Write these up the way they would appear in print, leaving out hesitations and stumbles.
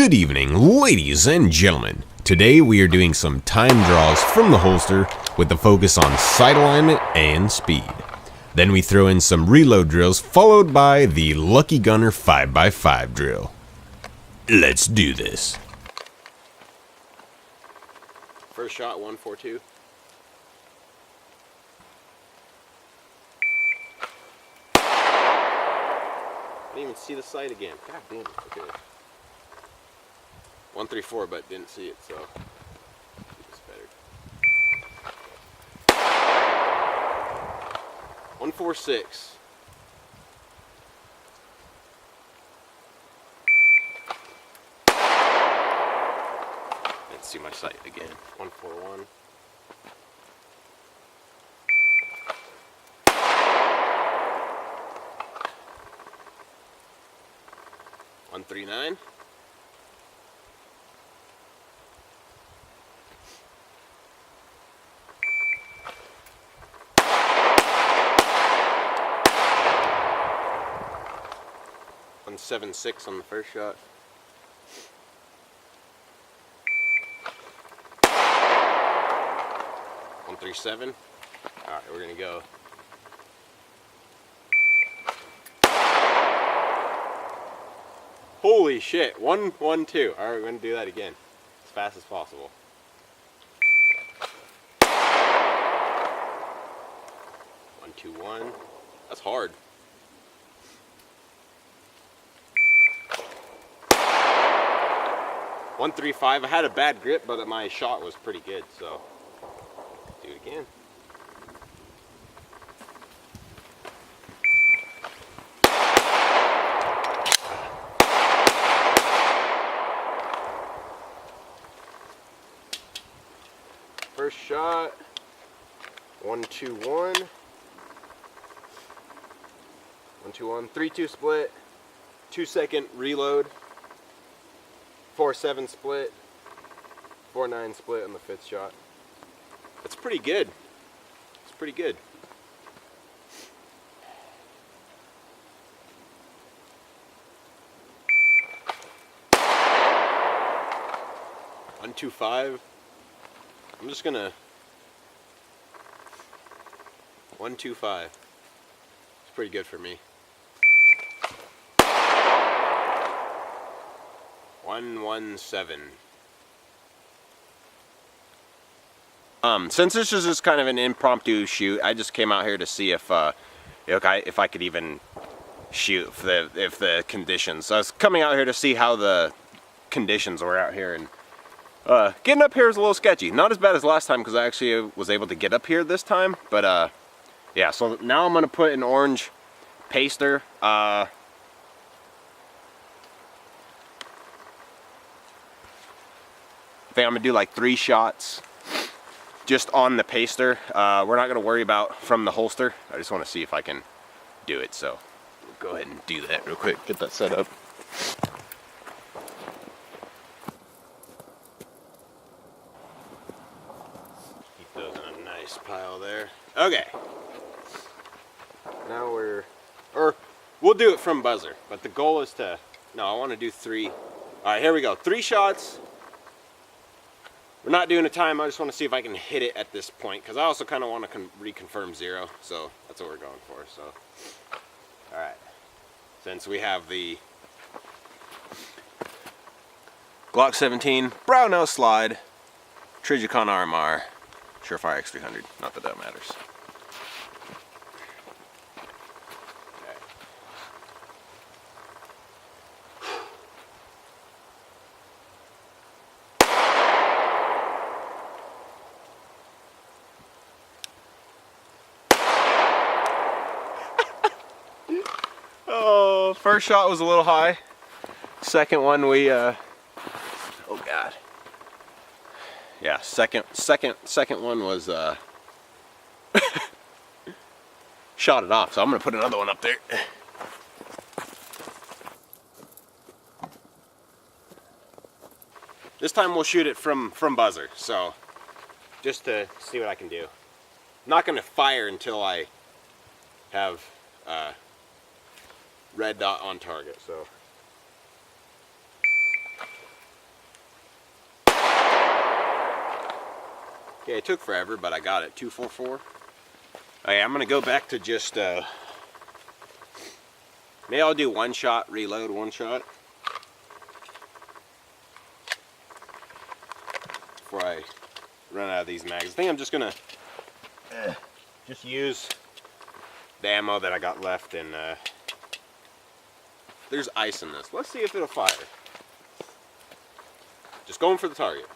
Good evening, ladies and gentlemen. Today we are doing some time draws from the holster with the focus on sight alignment and speed. Then we throw in some reload drills followed by the Lucky Gunner 5x5 drill. Let's do this. First shot, 142. I didn't even see the sight again. God damn it. Okay. 134, but didn't see it, so it's better. 146. Didn't see my sight again. 141. 139. 176 on the first shot. 137. All right, we're gonna go. Holy shit! 112. All right, we're gonna do that again as fast as possible. 121. That's hard. 135. I had a bad grip, but my shot was pretty good, so do it again. First shot, 121. 121. 3-2 split. 2-second reload. 4-7 split, 4-9 split on the fifth shot. That's pretty good. It's pretty good. $125. I'm just gonna 125. It's pretty good for me. 117. Since this is just kind of an impromptu shoot, I just came out here to see if I could even shoot if the conditions. So I was coming out here to see how the conditions were out here, and getting up here is a little sketchy. Not as bad as last time because I actually was able to get up here this time. But yeah. So now I'm gonna put an orange paster. I think I'm gonna do like 3 shots just on the paster. We're not gonna worry about from the holster. I just want to see if I can do it. So we'll go ahead and do that real quick. Get that set up. Keep those in a nice pile there. Okay. Now we'll do it from buzzer, but the goal is to, no, I want to do 3. All right, here we go. 3 shots. We're not doing a time, I just want to see if I can hit it at this point, because I also kind of want to reconfirm 0, so that's what we're going for. So, alright, since we have the Glock 17 Brownell Slide Trijicon RMR Surefire X300, not that that matters. Oh, first shot was a little high. Second one we oh god. Yeah, second one was shot it off. So I'm going to put another one up there. This time we'll shoot it from buzzer. So just to see what I can do. I'm not going to fire until I have red dot on target. So Okay, it took forever, but I got it. 244. Okay, I'm gonna go back to just maybe I'll do one shot, reload one shot before I run out of these mags. I think I'm just gonna just use the ammo that I got left, and there's ice in this. Let's see if it'll fire. Just going for the target.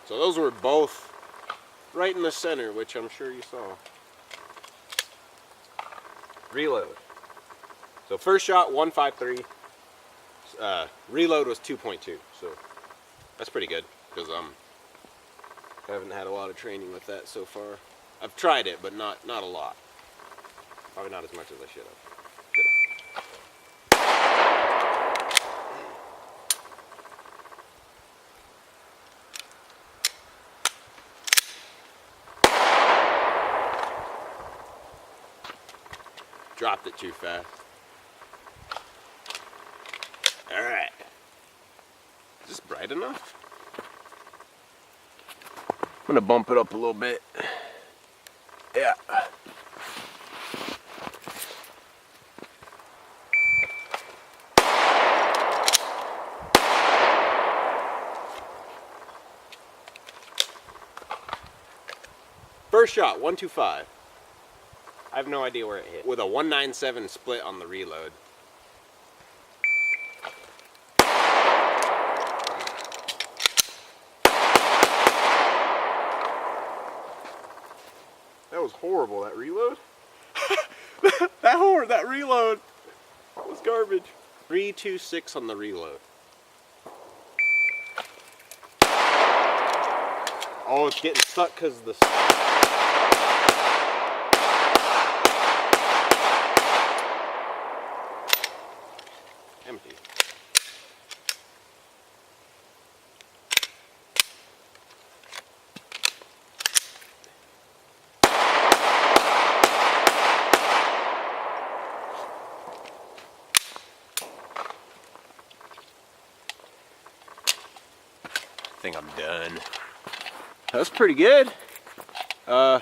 So those were both right in the center, which I'm sure you saw. Reload. So first shot 153. Reload was 2.2. So that's pretty good because I haven't had a lot of training with that so far. I've tried it, but not a lot. Probably not as much as I should have. Dropped it too fast. Alright. Is this bright enough? I'm gonna bump it up a little bit. Yeah. First shot, 125. I have no idea where it hit. With a 197 split on the reload. That was horrible, that reload. that reload was garbage. 326 on the reload. Oh, it's getting stuck because of the... Empty. I think I'm done. That's pretty good. Yeah,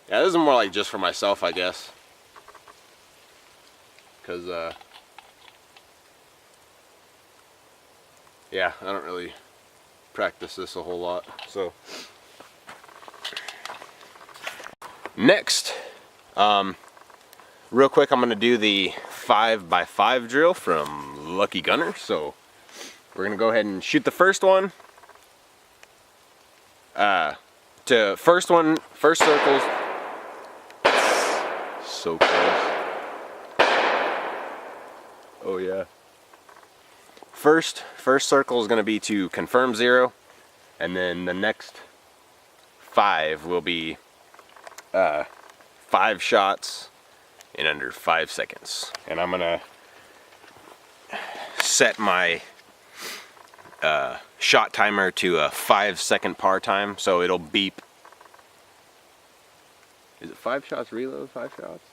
this is more like just for myself, I guess. Cause yeah, I don't really practice this a whole lot. So next, real quick, I'm gonna do the 5x5 drill from Lucky Gunner. So we're gonna go ahead and shoot the first one. First circles. So close. Oh yeah. First circle is going to be to confirm 0, and then the next 5 will be 5 shots in under 5 seconds. And I'm going to set my shot timer to a 5-second par time, so it'll beep. Is it 5 shots reload? 5 shots?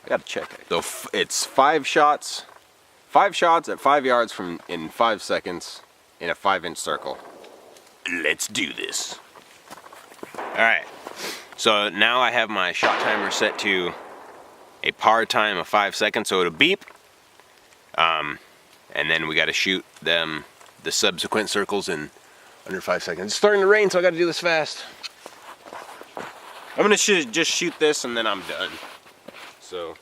I gotta check it. So it's 5 shots. 5 shots at 5 yards in 5 seconds in a 5-inch circle. Let's do this. Alright, so now I have my shot timer set to a par time of 5 seconds, so it'll beep. And then we gotta shoot the subsequent circles in under 5 seconds. It's starting to rain, so I gotta do this fast. I'm gonna just shoot this and then I'm done. So.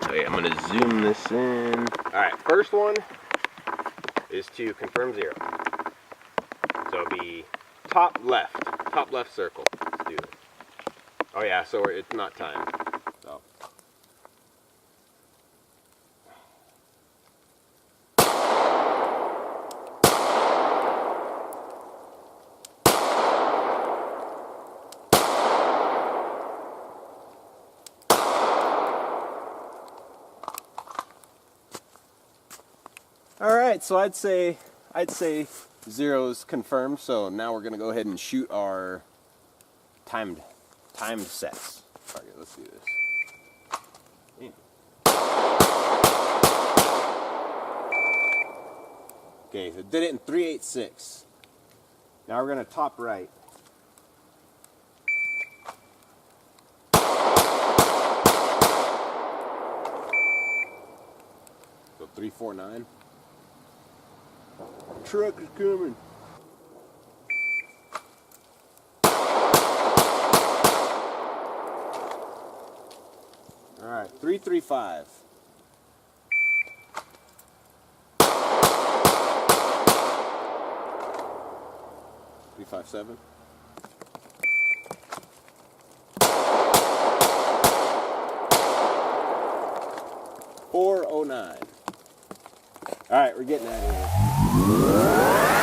Okay, I'm gonna zoom this in. Alright, first one is to confirm 0. So it'll be top left circle. Let's do it. Oh yeah, so it's not timed. So. Alright, so I'd say 0 is confirmed, so now we're gonna go ahead and shoot our timed sets. target. Let's do this. Damn. Okay, so did it in 3/8/6. Now we're going to top right. So 3-4-9. Truck is coming. All right, 3-3-5. 3-5-7. 4-0-9. All right, we're getting out of here.